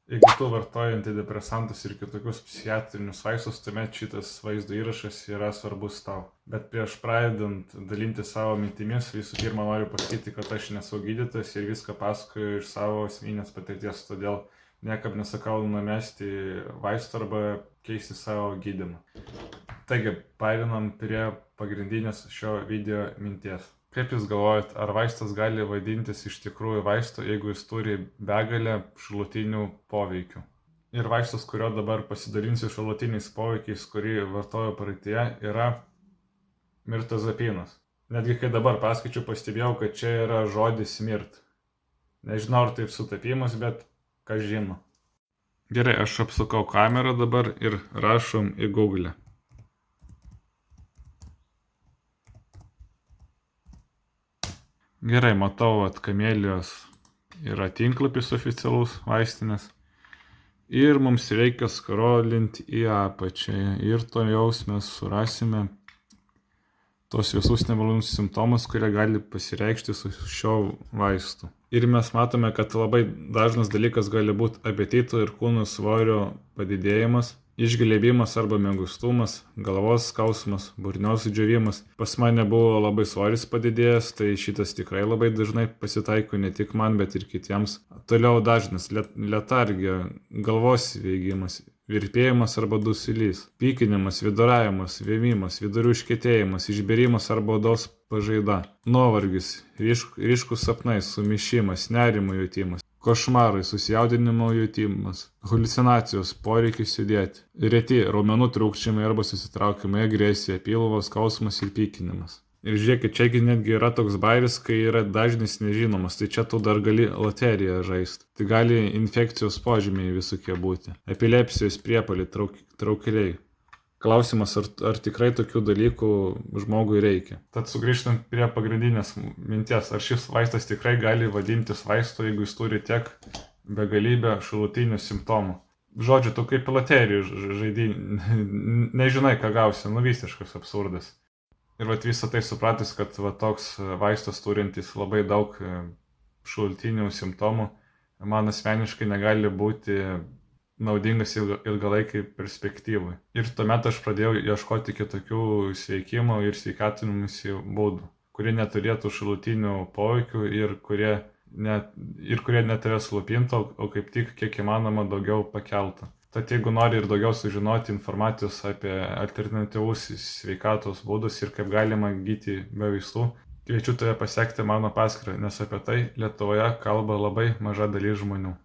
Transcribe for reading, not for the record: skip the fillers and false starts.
Jeigu tu vartoji antidepresantus ir kitokius psichiatrinius vaistus, tuomet šitas vaizdo įrašas yra svarbus tau. Bet prieš pradedant dalinti savo mintimis, visų pirma noriu pasakyti, kad aš nesu gydytojas ir viską pasakoju iš savo asmeninės patirties, todėl niekam nesakau numesti vaistų arba keisti savo gydymą. Taigi, paeinam prie pagrindinės šio video minties. Kaip jūs galvojat, ar vaistas gali vadintis iš tikrųjų vaistu, jeigu jis turi begalę šalutinių poveikių? Ir vaistas, kurio dabar pasidalinsiu šalutiniais poveikiais, kurį vartoju praeitie, yra mirtazapinas. Netgi kai dabar paskaičiu, pastebėjau, kad čia yra žodis mirt. Nežinau, ar taip sutapimas, bet ką žino. Gerai, aš apsukau kamerą dabar ir rašom į Google. Gerai, matau, kad Kamelijos yra tinklapis oficialus vaistinės. Ir mums reikia skrolinti į apačią. Ir to jaus mes surasime tos visus nemalonius simptomus, kurie gali pasireikšti su šio vaistu. Ir mes matome, kad labai dažnas dalykas gali būti apetito ir kūno svorio padidėjimas, išglebimas arba mieguistumas, galvos skausmas, burnos džiovimas. Pas mane buvo labai svoris padidėjęs, tai šitas tikrai labai dažnai pasitaiko ne tik man, bet ir kitiems. Toliau dažnas letargija, galvos svaigimas, virpėjimas arba dusulys, pykinimas, viduriavimas, vėmimas, vidurių užkietėjimas, išbėrimas arba odos pažaida, nuovargis, ryškus sapnai, sumišimas, nerimo jautimas, košmarai, susijaudinimo jautimas, haliucinacijos, poreikis judėti, reti raumenų trūkčiamai arba susitraukimai, agresija, pilvo skausmas ir pykinimas. Ir žiūrėkit, čiagi netgi yra toks bairis, kai yra dažnis nežinomas, tai čia tu dar gali loteriją žaisti. Tai gali infekcijos požymiai visokie būti, epilepsijos priepuoliai, traukiliai. Klausimas, ar tikrai tokių dalykų žmogui reikia. Tad sugrįžtant prie pagrindinės minties, ar šis vaistas tikrai gali vadintis vaistu, jeigu jis turi tiek begalybę šalutinių simptomų. Žodžiu, tu kaip loterijų žaidži, nežinai, ką gausi, visiškas absurdas. Ir visą tai supratus, kad toks vaistas turintis labai daug šalutinių simptomų, man asmeniškai negali būti naudingas ilgalaikiai perspektyvai. Ir tuomet aš pradėjau ieškoti kitokių sveikimo ir sveikatinimosi būdų, kurie neturėtų šalutinių poveikių ir kurie netave slopintų, o kaip tik kiek įmanoma daugiau pakeltų. Tad jeigu nori ir daugiau sužinoti informacijos apie alternatyvus sveikatos būdus ir kaip galima gydyti be vaistų, kviečiu tave pasekti mano paskyrą, nes apie tai Lietuvoje kalba labai maža dalis žmonių.